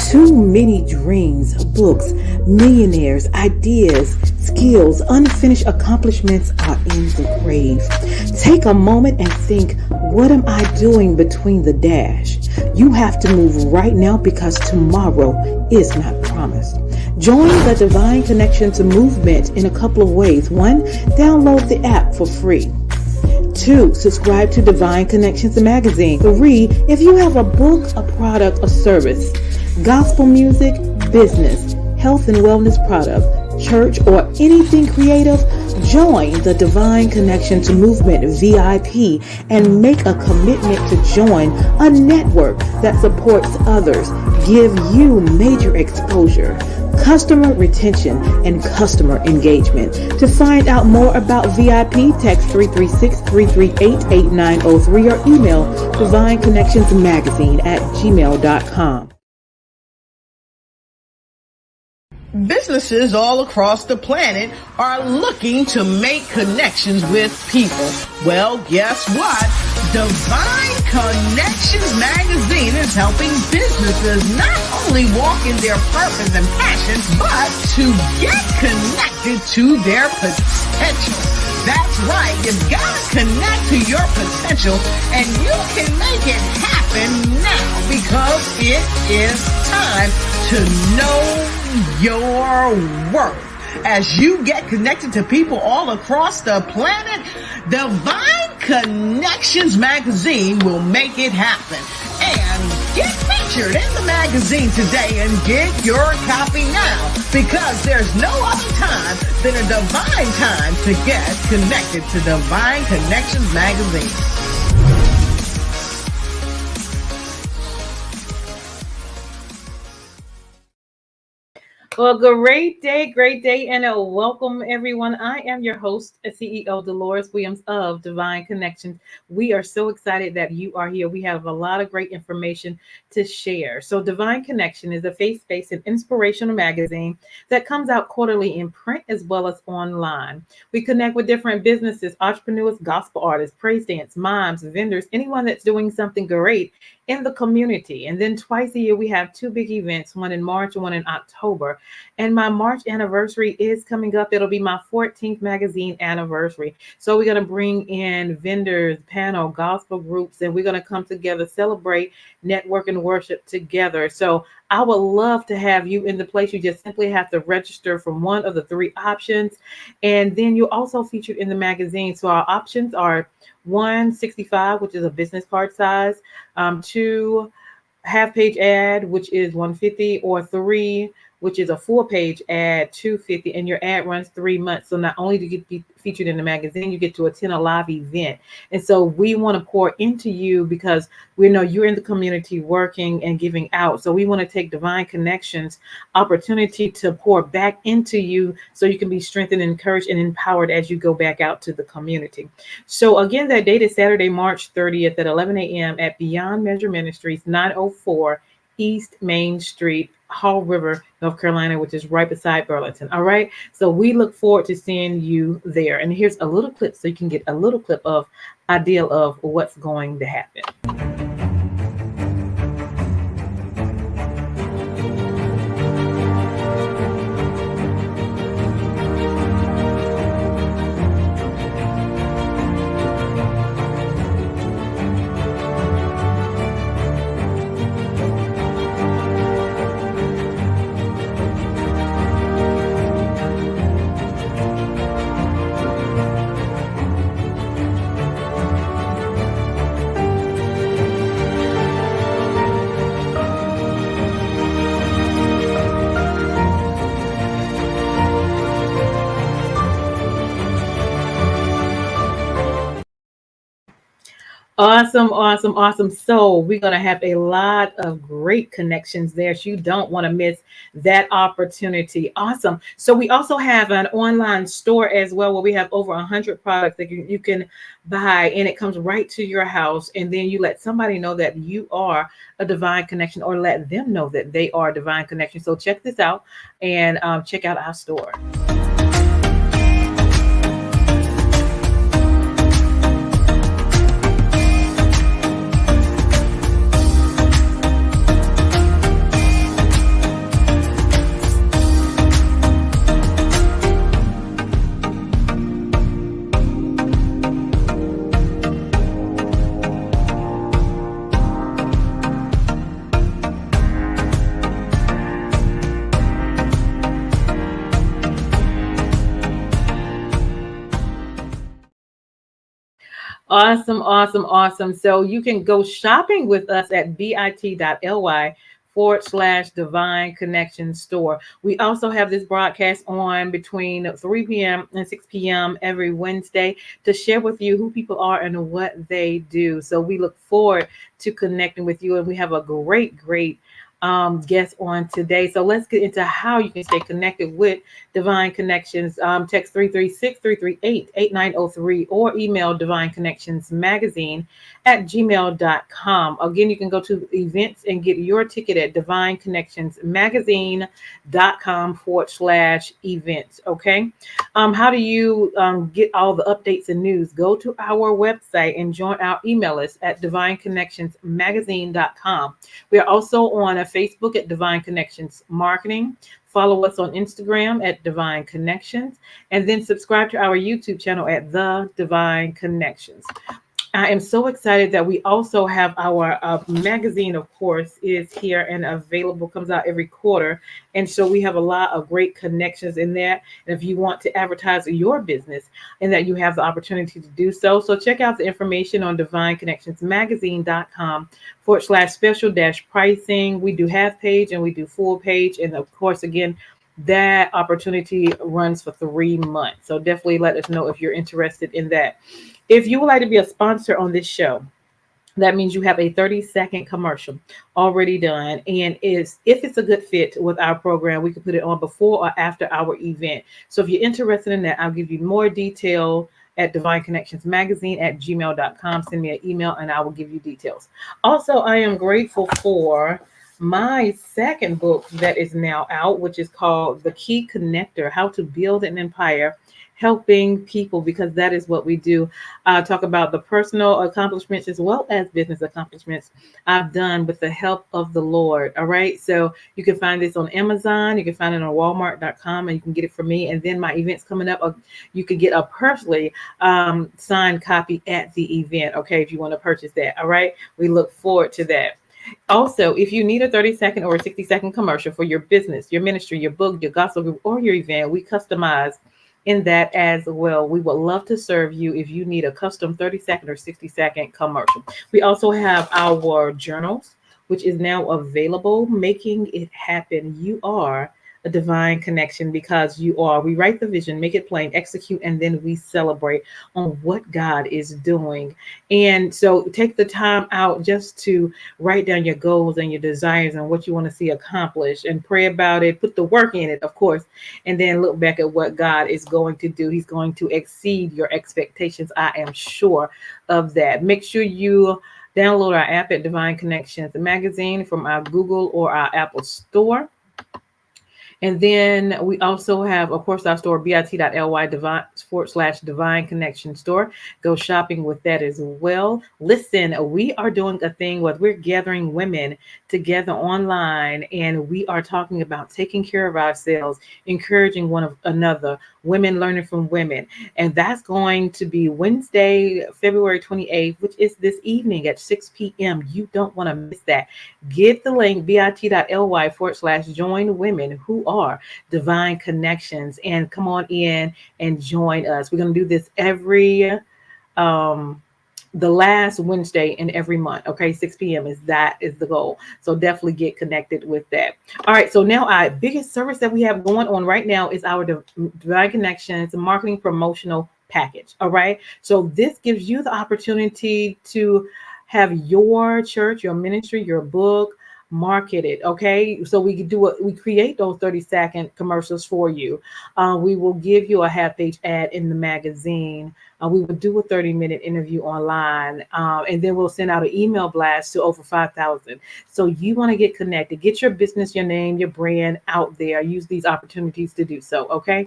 Too many dreams, books, millionaires, ideas, skills, unfinished accomplishments are in the grave. Take a moment and think, what am I doing between the dash? You have to move right now because tomorrow is not promised. Join the Divine Connections movement in a couple of ways. 1, download the app for free. 2, subscribe to Divine Connections magazine. 3, if you have a book, a product, a service, gospel music, business, health and wellness product, church, or anything creative, join the Divine Connections Movement VIP and make a commitment to join a network that supports others, give you major exposure, customer retention, and customer engagement. To find out more about VIP, text 336-338-8903 or email divineconnectionsmagazine@gmail.com. Businesses all across the planet are looking to make connections with people. Well, guess what? Divine Connections magazine is helping businesses not only walk in their purpose and passion, but to get connected to their potential. That's right. You've got to connect to your potential, and you can make it happen now because it is time to know your worth. As you get connected to people all across the planet, Divine Connections magazine will make it happen. And get featured in the magazine today and get your copy now, because there's no other time than a divine time to get connected to Divine Connections magazine. Well, great day, and welcome everyone. I am your host, CEO Deloris Williams of Divine Connections. We are so excited that you are here. We have a lot of great information to share. So Divine Connection is a faith-based and inspirational magazine that comes out quarterly in print as well as online. We connect with different businesses, entrepreneurs, gospel artists, praise dance, moms, vendors, anyone that's doing something great in the community. And then twice a year, we have 2 big events, one in March and one in October. And my March anniversary is coming up. It'll be my 14th magazine anniversary. So we're going to bring in vendors, panel, gospel groups, and we're going to come together, celebrate, network, and worship together. So I would love to have you in the place. You just simply have to register from one of the 3 options. And then you're also featured in the magazine. So our options are 165, which is a business card size, 2 half-page ad, which is 150, or 3, which is a full-page ad, 250, and your ad runs 3 months. So not only do you get featured in the magazine, you get to attend a live event. And so we want to pour into you because we know you're in the community working and giving out. So we want to take Divine Connections opportunity to pour back into you so you can be strengthened, encouraged, and empowered as you go back out to the community. So again, that date is Saturday, March 30th at 11 a.m. at Beyond Measure Ministries, 904 East Main Street, Hall River, North Carolina, which is right beside Burlington. All right. So we look forward to seeing you there. And here's a little clip so you can get a little clip of idea of what's going to happen. Awesome. So we're going to have a lot of great connections there. So you don't want to miss that opportunity. Awesome. So we also have an online store as well, where we have over 100 products that you can buy, and it comes right to your house. And then you let somebody know that you are a Divine Connection, or let them know that they are Divine Connection. So check this out and check out our store. Awesome, awesome, awesome. So you can go shopping with us at bit.ly/divine connection store. We also have this broadcast on between 3 p.m. and 6 p.m. every Wednesday to share with you who people are and what they do. So we look forward to connecting with you, and we have a great guest on today. So let's get into how you can stay connected with Divine Connections. Text 336-338-8903 or email Divine Connections Magazine at gmail.com. Again, you can go to events and get your ticket at divineconnectionsmagazine.com/events. Okay. How do you get all the updates and news? Go to our website and join our email list at divineconnectionsmagazine.com. We are also on a Facebook at Divine Connections Marketing. Follow us on Instagram at Divine Connections, and then subscribe to our YouTube channel at The Divine Connections. I am so excited that we also have our magazine, of course, is here and available, comes out every quarter. And so we have a lot of great connections in there. And if you want to advertise your business and that you have the opportunity to do so, so check out the information on divineconnectionsmagazine.com/special pricing. We do half page and we do full page. And of course, again, that opportunity runs for 3 months. So definitely let us know if you're interested in that. If you would like to be a sponsor on this show, that means you have a 30-second commercial already done. And if it's a good fit with our program, we can put it on before or after our event. So if you're interested in that, I'll give you more detail at divineconnectionsmagazine@gmail.com. Send me an email and I will give you details. Also, I am grateful for my second book that is now out, which is called The Key Connector: How to Build an Empire Helping People, because that is what we do. Talk about the personal accomplishments as well as business accomplishments I've done with the help of the Lord. All right. So you can find this on Amazon. You can find it on Walmart.com, and you can get it from me. And then my events coming up, you can get a personally signed copy at the event. Okay. If you want to purchase that. All right. We look forward to that. Also, if you need a 30-second or a 60-second commercial for your business, your ministry, your book, your gospel group, or your event, we customize in that as well. We would love to serve you if you need a custom 30-second or 60-second commercial. We also have our journals, which is now available. Making it happen. You are a divine connection because you are. We write the vision, make it plain, execute, and then we celebrate on what God is doing. And so take the time out just to write down your goals and your desires and what you want to see accomplished and pray about it. Put the work in it, of course, and then look back at what God is going to do. He's going to exceed your expectations. I am sure of that. Make sure you download our app at Divine Connections Magazine from our Google or our Apple store. And then we also have, of course, our store, bit.ly /divine connection store. Go shopping with that as well. Listen, we are doing a thing where we're gathering women together online, and we are talking about taking care of ourselves, encouraging one another, women learning from women. And that's going to be Wednesday, February 28th, which is this evening at 6 p.m. You don't want to miss that. Get the link, bit.ly /join women who are Divine Connections, and come on in and join us. We're going to do this every the last Wednesday in every month. Okay, 6 p.m. is the goal. So definitely get connected with that. All right. So now our biggest service that we have going on right now is our Divine Connections marketing promotional package. All right. So this gives you the opportunity to have your church, your ministry, your book marketed. Okay. So we create those 30-second commercials for you. We will give you a half-page ad in the magazine. We will do a 30-minute interview online, and then we'll send out an email blast to over 5,000. So you want to get connected, get your business, your name, your brand out there. Use these opportunities to do so. Okay.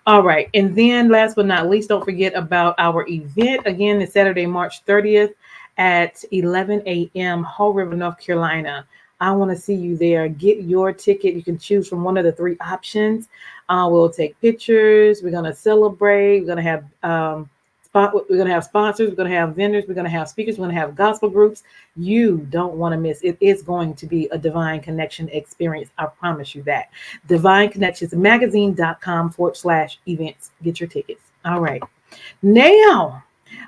All right. And then last but not least, don't forget about our event. Again, it's Saturday, March 30th at 11 a.m. Haw River, North Carolina. I want to see you there. Get your ticket. You can choose from one of the 3 options. We'll take pictures. We're going to celebrate. We're going to have sponsors. We're going to have vendors. We're going to have speakers. We're going to have gospel groups. You don't want to miss. It is going to be a divine connection experience. I promise you that. divineconnectionsmagazine.com /events. Get your tickets. All right. Now,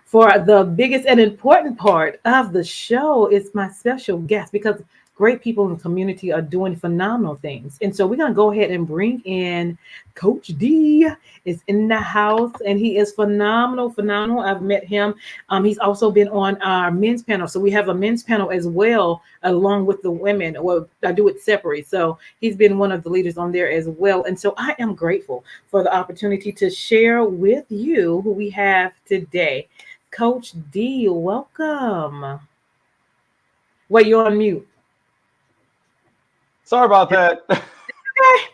for the biggest and important part of the show is my special guest, because great people in the community are doing phenomenal things. And so we're going to go ahead and bring in Coach D is in the house, and he is phenomenal, phenomenal. I've met him. He's also been on our men's panel. So we have a men's panel as well, along with the women. Well, I do it separate. So he's been one of the leaders on there as well. And so I am grateful for the opportunity to share with you who we have today. Coach D, welcome. Wait, you're on mute. Sorry about that. Okay.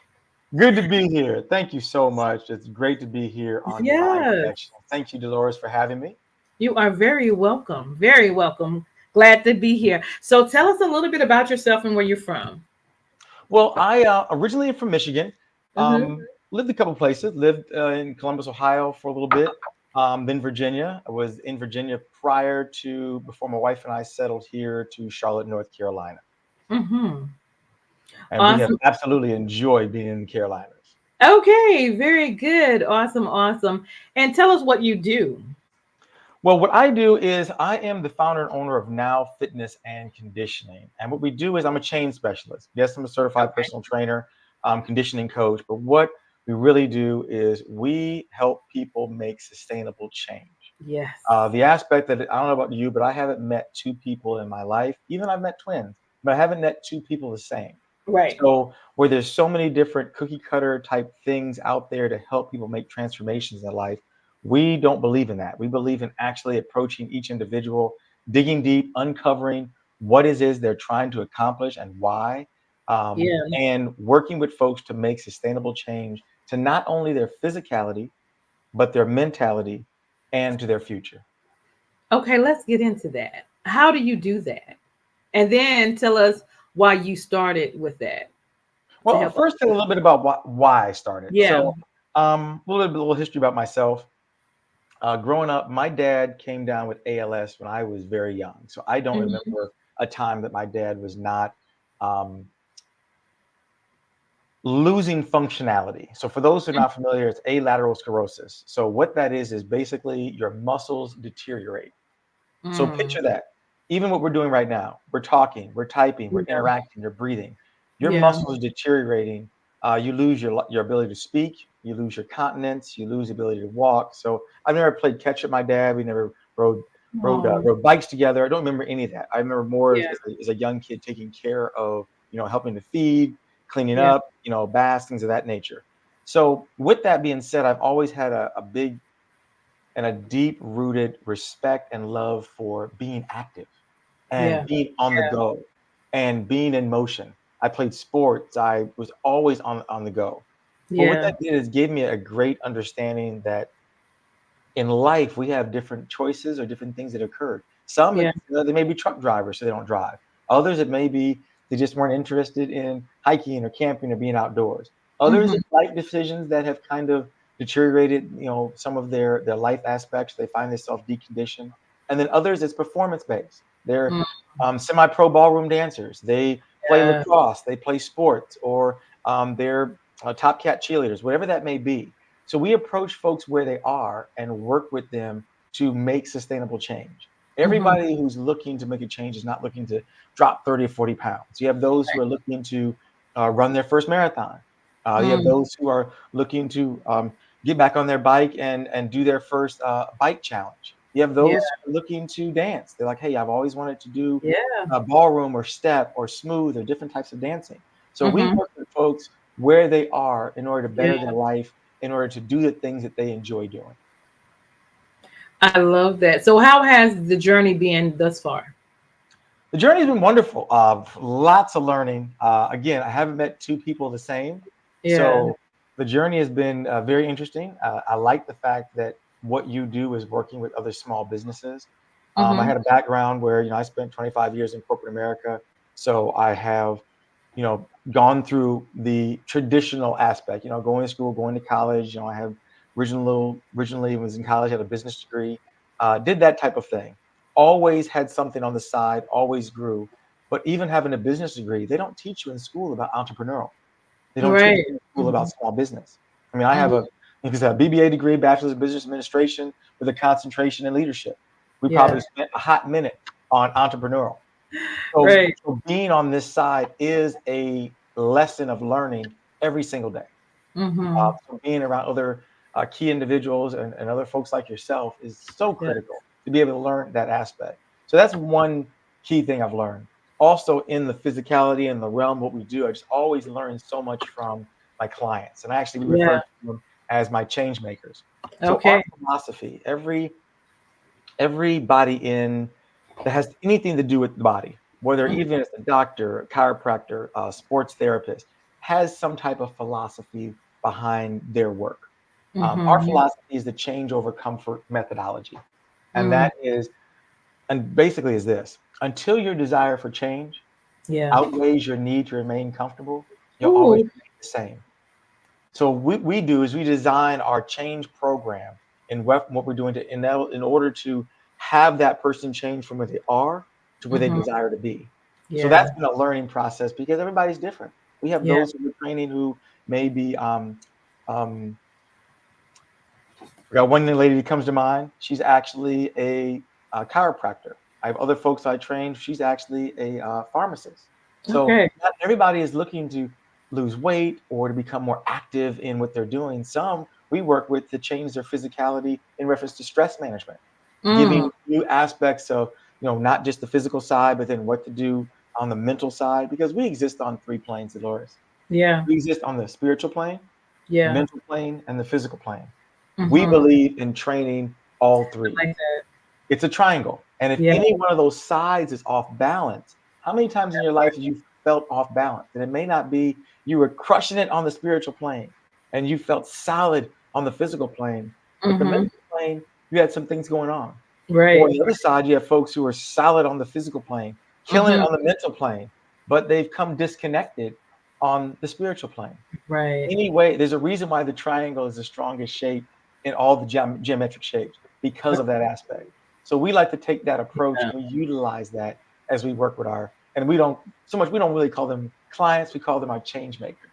Good to be here. Thank you so much. It's great to be here on Divine Yes, Connection. Thank you, Deloris, for having me. you are very welcome. Very welcome. Glad to be here. So tell us a little bit about yourself and where you're from. Well, I originally am from Michigan. Mm-hmm. Lived a couple places. Lived in Columbus, Ohio for a little bit. Then Virginia. I was in Virginia before my wife and I settled here to Charlotte, North Carolina. Mm-hmm. And we have Awesome. absolutely enjoyed being in the Carolinas. Okay, very good. Awesome, awesome. And tell us what you do. Well, what I do is I am the founder and owner of Now Fitness and Conditioning. And what we do is I'm a change specialist. Yes, I'm a certified Okay. personal trainer, conditioning coach. But what we really do is we help people make sustainable change. Yes. The aspect that I don't know about you, but I haven't met two people in my life. Even I've met twins, but I haven't met two people the same. Right. So where there's so many different cookie cutter type things out there to help people make transformations in life, we don't believe in that. We believe in actually approaching each individual, digging deep, uncovering what it is they're trying to accomplish and why, Yeah. and working with folks to make sustainable change to not only their physicality, but their mentality and to their future. Okay, let's get into that. How do you do that? And then tell us why you started with that to Well, help other first, tell a little people. bit about why I started. Yeah. So, a little history about myself. Growing up, my dad came down with ALS when I was very young. So I don't Hmm. remember a time that my dad was not um, losing functionality. So for those who are not familiar, it's lateral sclerosis. So what that is basically your muscles deteriorate. So Mm. picture that. Even what we're doing right now, we're talking, we're typing, we're Yeah. interacting, you're breathing. Your Yeah. muscles deteriorating. You lose your ability to speak. You lose your continence. You lose the ability to walk. So I've never played catch with my dad. We never Oh, rode bikes together. I don't remember any of that. I remember more yeah. as a young kid taking care of helping to feed, cleaning Yeah. up, baths, things of that nature. So with that being said, I've always had a big and a deep rooted respect and love for being active and Yeah. being on the go and being in motion. I played sports. I was always on the go. But what Yeah. that did is give me a great understanding that in life we have different choices or different things that occurred. Some Yeah. they may be truck drivers, so they don't drive. Others it may be they just weren't interested in hiking or camping or being outdoors. Others Hmm. it's life decisions that have kind of deteriorated, some of their life aspects. They find themselves deconditioned, and then others it's performance based. They're Mm. semi-pro ballroom dancers. They play Yeah. lacrosse. They play sports, or they're top cat cheerleaders, whatever that may be. So we approach folks where they are and work with them to make sustainable change. Hmm. Everybody who's looking to make a change is not looking to drop 30 or 40 pounds. You have those who are looking to run their first marathon. You have Mm. those who are looking to get back on their bike and do their first bike challenge. You have Yeah. those who are looking to dance. They're like, hey, I've always wanted to do Yeah. ballroom or step or smooth or different types of dancing. So we Hmm. work with folks where they are in order to better Yeah. their life, in order to do the things that they enjoy doing. I love that. So, how has the journey been thus far? The journey's been wonderful. Lots of learning. Again, I haven't met two people the same, Yeah. so the journey has been very interesting. I like the fact that what you do is working with other small businesses. I Hmm. had a background where I spent 25 years in corporate America, so I have gone through the traditional aspect. Going to school, going to college. I have originally was in college, had a business degree, did that type of thing. Always had something on the side, always grew. But even having a business degree, they don't teach you in school about entrepreneurial. They don't teach Right. you in school Hmm. about small business. I mean, I have Hmm. Because a BBA degree, Bachelor's of Business Administration, with a concentration in leadership. We Yeah. probably spent a hot minute on entrepreneurial. So, Right. so being on this side is a lesson of learning every single day. Mm-hmm. So being around other key individuals and other folks like yourself is so Yeah. critical to be able to learn that aspect. So that's one key thing I've learned. Also in the physicality and the realm of what we do, I just always learn so much from my clients. And actually we Yeah. refer to them as my change makers. So our Okay. philosophy, everybody in that has anything to do with the body, whether even as a doctor, a chiropractor, a sports therapist, has some type of philosophy behind their work. Our Mm-hmm. philosophy is the change over comfort methodology. And Mm. that is, and basically is this: until your desire for change Yeah. outweighs your need to remain comfortable, you'll always Ooh. remain the same. So what we do is we design our change program and what we're doing to in order to have that person change from where they are to where they Mm-hmm. desire to be. So Yeah. that's been a learning process because everybody's different. We have Yeah. those who are training who may be um, we got one lady that comes to mind. She's actually a chiropractor. I have other folks I trained. She's actually a pharmacist. So Okay. not everybody is looking to lose weight or to become more active in what they're doing. Some we work with to change their physicality in reference to stress management, Mm. giving new aspects of not just the physical side, but then what to do on the mental side. Because we exist on three planes, Dolores. Yeah. We exist on the spiritual plane, Yeah. mental plane, and the physical plane. We Mm-hmm. believe in training all three. Like that. It's a triangle. And if Yeah. any one of those sides is off balance, how many times in your life have you felt off balance? And it may not be you were crushing it on the spiritual plane and you felt solid on the physical plane, but the Mm-hmm. mental plane, you had some things going on. Or on Right. the other side, you have folks who are solid on the physical plane, killing it Mm-hmm. on the mental plane, but they've come disconnected on the spiritual plane. Right. Anyway, there's a reason why the triangle is the strongest shape in all the geometric shapes because of that aspect. So we like to take that approach Yeah. and we utilize that as we work with and we don't really call them clients, we call them our change makers.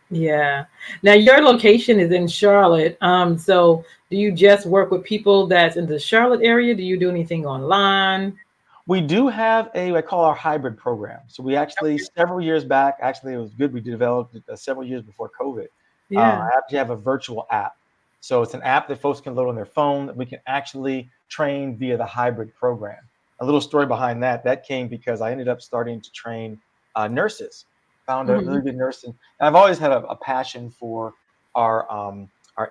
Yeah. Now your location is in Charlotte. So do you just work with people that's in the Charlotte area? Do you do anything online? We do have I call our hybrid program. So we actually, several years back, actually it was good. We developed it several years before COVID. Yeah. I actually have a virtual app. So it's an app that folks can load on their phone that we can actually train via the hybrid program. A little story behind that. That came because I ended up starting to train nurses. Found a Hmm. really good nurse, and I've always had a passion for our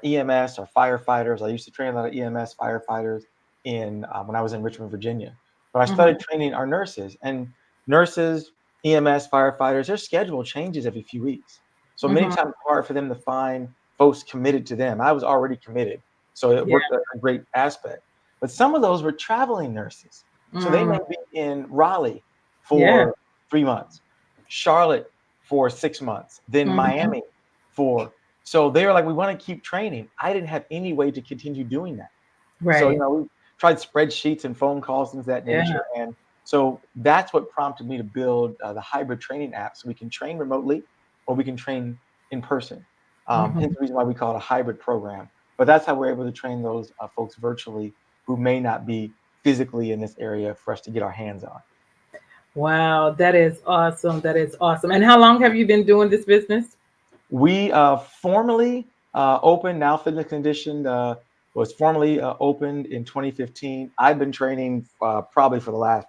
EMS, our firefighters. I used to train a lot of EMS firefighters in when I was in Richmond, Virginia. But I Hmm. started training our nurses, and nurses, EMS, firefighters, their schedule changes every few weeks. So many Hmm. times it's hard for them to find folks committed to them. I was already committed, so it Yeah. worked a great aspect. But some of those were traveling nurses. So they Mm. may be in Raleigh Yeah. for 3 months, Charlotte for 6 months, then Hmm. Miami for. So they were like, we want to keep training. I didn't have any way to continue doing that. So, Right. we tried spreadsheets and phone calls, things of that Yeah. nature. And so that's what prompted me to build the hybrid training app. So we can train remotely or we can train in person. Hence Hmm. the reason why we call it a hybrid program. But that's how we're able to train those folks virtually who may not be physically in this area for us to get our hands on. Wow. That is awesome. That is awesome. And how long have you been doing this business? We formally opened, now fitness conditioned, was formally opened in 2015. I've been training probably for the last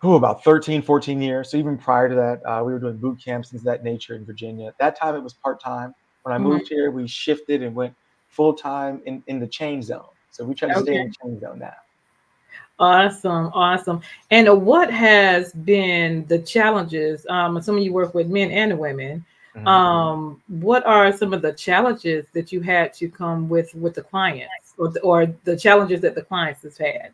about 13, 14 years. So even prior to that, we were doing boot camps and things of that nature in Virginia. At that time, it was part-time. When I Hmm. moved here, we shifted and went full-time in the change zone. So we try to stay Okay. in the change zone now. Awesome, awesome. And what has been the challenges? Assuming you work with men and women, Mhm. what are some of the challenges that you had to come with the clients, or the challenges that the clients has had?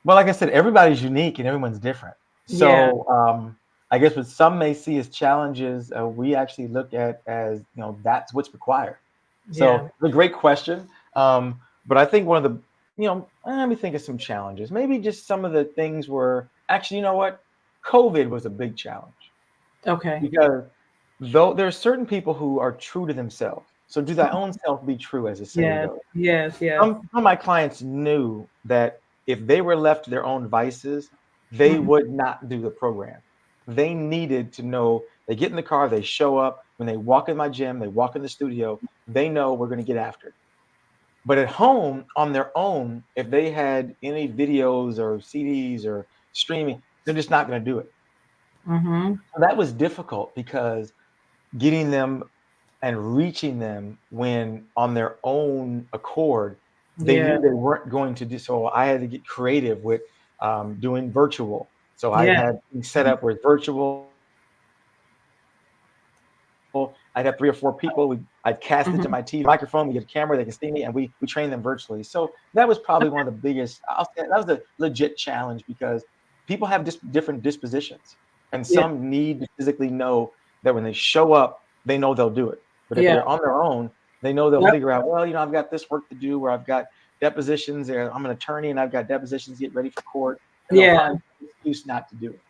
Well, like I said, everybody's unique and everyone's different. Yeah, So I guess what some may see as challenges, we actually look at as, that's what's required. So yeah, it's a great question. But I think one of the, let me think of some challenges. Maybe just some of the things were actually, you know what? COVID was a big challenge okay, because though there are certain people who are true to themselves. So do thy own self be true, as the saying Yes, goes. yes, yes. Some of my clients knew that if they were left to their own devices, they Mhm, would not do the program. They needed to know they get in the car, they show up. When they walk in my gym, they walk in the studio, they know we're going to get after it. But at home on their own, if they had any videos or CDs or streaming, they're just not going to do it. mhm. So that was difficult because getting them and reaching them when on their own accord, they Yeah, knew they weren't going to do so. I had to get creative with doing virtual. So I yeah. had things set up where virtual. I'd have 3 or 4 people. I'd cast it to Mhm. my TV microphone. We get a camera, they can see me, and we train them virtually. So that was probably one of the biggest. I'll say that was a legit challenge because people have different dispositions, and Yeah, some need to physically know that when they show up, they know they'll do it. But if yeah. they're on their own, they know they'll Yep. figure out. Well, I've got this work to do, where I've got depositions. Or I'm an attorney, and I've got depositions to get ready for court, and they'll Yeah, find an excuse not to do it.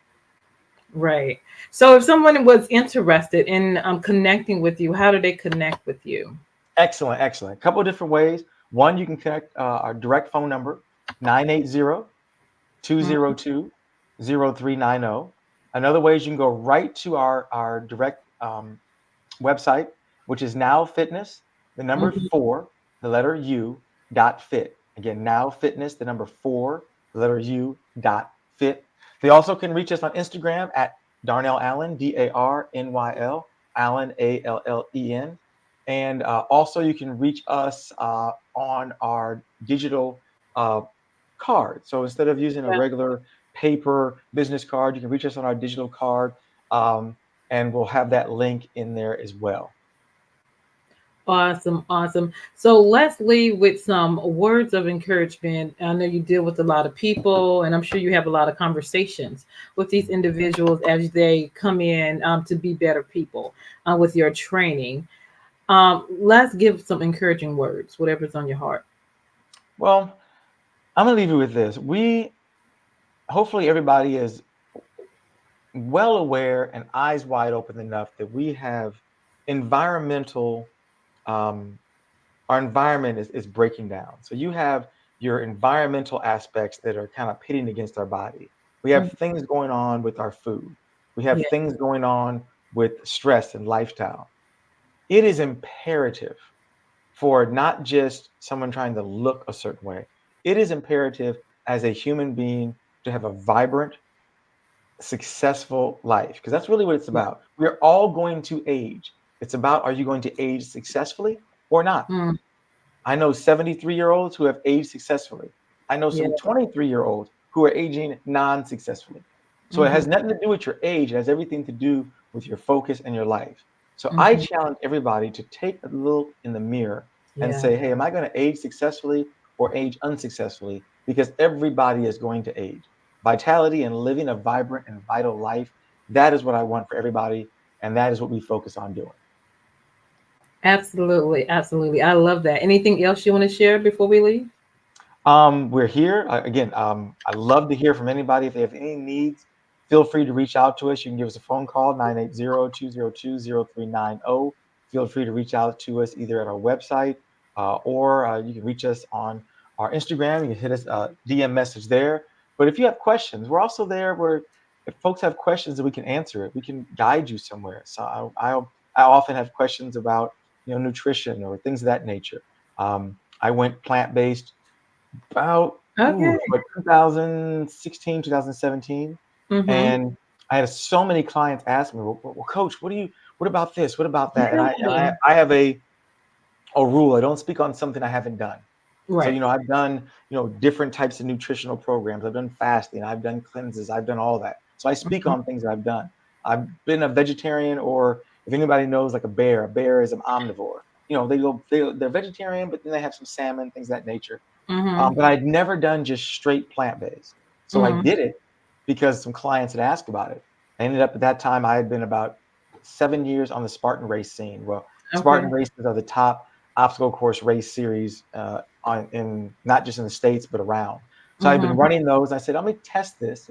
right. So if someone was interested in connecting with you, how do they connect with you? Excellent, excellent. A couple of different ways. One, you can connect our direct phone number, 980-202-0390. Another way is you can go right to our direct website, which is Now Fitness, the number Mhm. 4, the letter U, dot fit. Again, Now Fitness, the number 4, the letter U, dot fit. They also can reach us on Instagram at Darnell Allen, DARNYL, Allen, ALLEN. And also, you can reach us on our digital uh, card. So instead of using a Yeah. regular paper business card, you can reach us on our digital card, um, and we'll have that link in there as well. Awesome, awesome. So let's leave with some words of encouragement. I know you deal with a lot of people, and I'm sure you have a lot of conversations with these individuals as they come in to be better people with your training. Let's give some encouraging words, whatever's on your heart. Well, I'm gonna leave you with this. We hopefully everybody is well aware and eyes wide open enough that we have environmental um, our environment is breaking down. So you have your environmental aspects that are kind of pitting against our body. We have Mhm. things going on with our food. We have Yeah, things going on with stress and lifestyle. It is imperative for not just someone trying to look a certain way. It is imperative as a human being to have a vibrant, successful life because that's really what it's yeah. about. We're all going to age. It's about, are you going to age successfully or not? Mm, I know 73-year-olds who have aged successfully. I know yeah. some 23-year-olds who are aging non-successfully. So it Hmm. has nothing to do with your age. It has everything to do with your focus and your life. So I Hmm. challenge everybody to take a look in the mirror and Yeah. say, hey, am I going to age successfully or age unsuccessfully? Because everybody is going to age. Vitality and living a vibrant and vital life, that is what I want for everybody. And that is what we focus on doing. Absolutely, absolutely. I love that. Anything else you want to share before we leave? We're here again. I love to hear from anybody. If they have any needs, feel free to reach out to us. You can give us a phone call, 980-202-0390. Feel free to reach out to us either at our website or you can reach us on our Instagram. You can hit us DM message there. But if you have questions, we're also there where if folks have questions that we can answer it, we can guide you somewhere. So I often have questions about nutrition or things of that nature. I went plant-based about Okay. 2016, 2017, Mm-hmm. and I had so many clients ask me, well, Coach, what about this? What about that? And I, and Yeah. I, I have a rule. I don't speak on something I haven't done. So, Right. I've done, different types of nutritional programs. I've done fasting, I've done cleanses, I've done all that. So I speak Mhm. on things that I've done. I've been a vegetarian, or if anybody knows, like a bear is an omnivore. They're vegetarian, but then they have some salmon, things of that nature. Mhm. But I'd never done just straight plant-based. So I Mhm. did it because some clients had asked about it. I ended up at that time, I had been about 7 years on the Spartan race scene. Well, Okay. Spartan races are the top obstacle course race series in not just in the States, but around. So I've been Mhm. running those. I said, let me test this.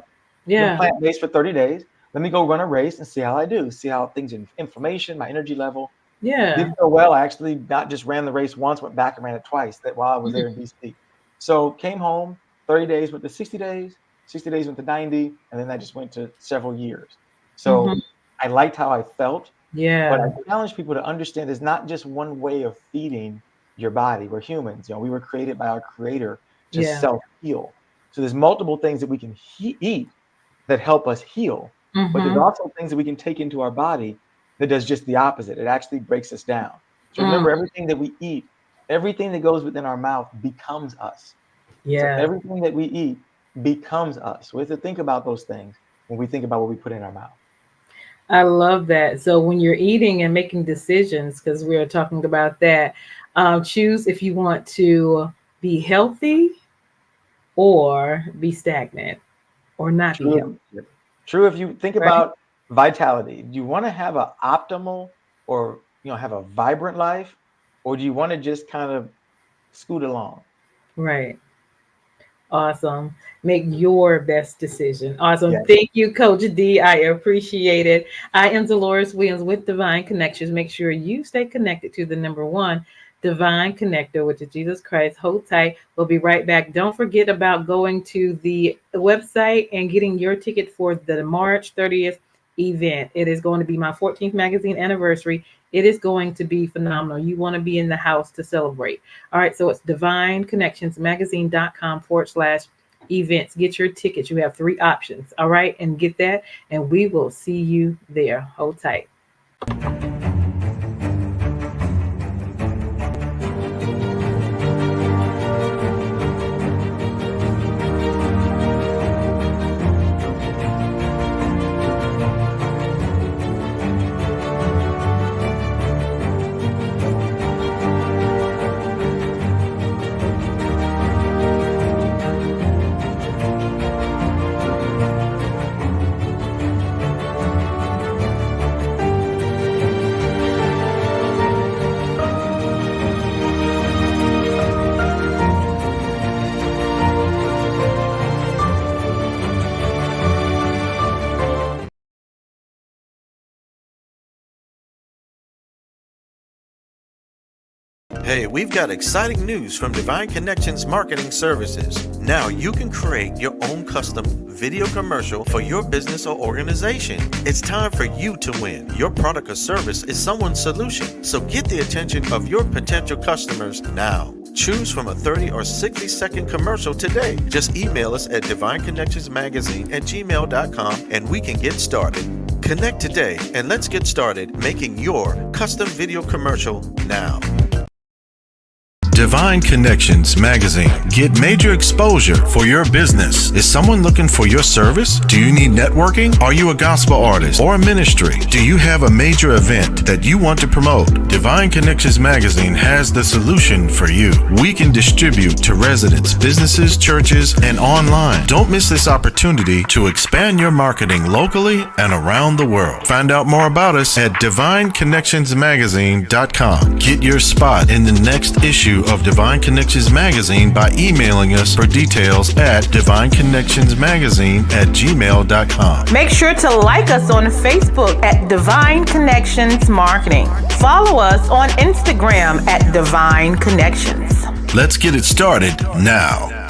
Been Yeah. plant-based for 30 days. Let me go run a race and see how I do, see how things in inflammation, my energy level. Yeah. Did so well. I actually not just ran the race once, went back and ran it twice that while I was there in DC. So came home, 30 days went to 60 days, 60 days went to 90, and then that just went to several years. So Mhm. I liked how I felt, but I Yeah. challenge people to understand there's not just one way of feeding your body. We're humans. We were created by our creator to Yeah. self-heal. So there's multiple things that we can eat that help us heal, but there's Mhm. also things that we can take into our body that does just the opposite. It actually breaks us down. So Mm. remember, everything that we eat, everything that goes within our mouth becomes us. So Yeah. everything that we eat becomes us. We have to think about those things when we think about what we put in our mouth. I love that. So when you're eating and making decisions, because we are talking about that, choose if you want to be healthy or be stagnant or not be healthy, True. True. If you think right? about vitality, do you want to have an optimal or have a vibrant life, or do you want to just kind of scoot along? Right. Awesome. Make your best decision. Awesome. Yes. Thank you, Coach D. I appreciate it. I am Deloris Williams with Divine Connections. Make sure you stay connected to the number one divine connector, which is Jesus Christ. Hold tight. We'll be right back. Don't forget about going to the website and getting your ticket for the March 30th event. It is going to be my 14th magazine anniversary. It is going to be phenomenal. You want to be in the house to celebrate. All right, so it's divineconnectionsmagazine.com/events. Get your tickets. You have 3 options. All right, and get that, and we will see you there. Hold tight. Hey, we've got exciting news from Divine Connections Marketing Services. Now you can create your own custom video commercial for your business or organization. It's time for you to win. Your product or service is someone's solution. So get the attention of your potential customers now. Choose from a 30 or 60-second commercial today. Just email us at divineconnectionsmagazine@gmail.com and we can get started. Connect today and let's get started making your custom video commercial now. Divine Connections Magazine. Get major exposure for your business. Is someone looking for your service? Do you need networking? Are you a gospel artist or a ministry? Do you have a major event that you want to promote? Divine Connections Magazine has the solution for you. We can distribute to residents, businesses, churches, and online. Don't miss this opportunity to expand your marketing locally and around the world. Find out more about us at divineconnectionsmagazine.com. Get your spot in the next issue of Divine Connections Magazine by emailing us for details at divineconnectionsmagazine@gmail.com. Make sure to like us on Facebook at Divine Connections Marketing. Follow us on Instagram at Divine Connections. Let's get it started now.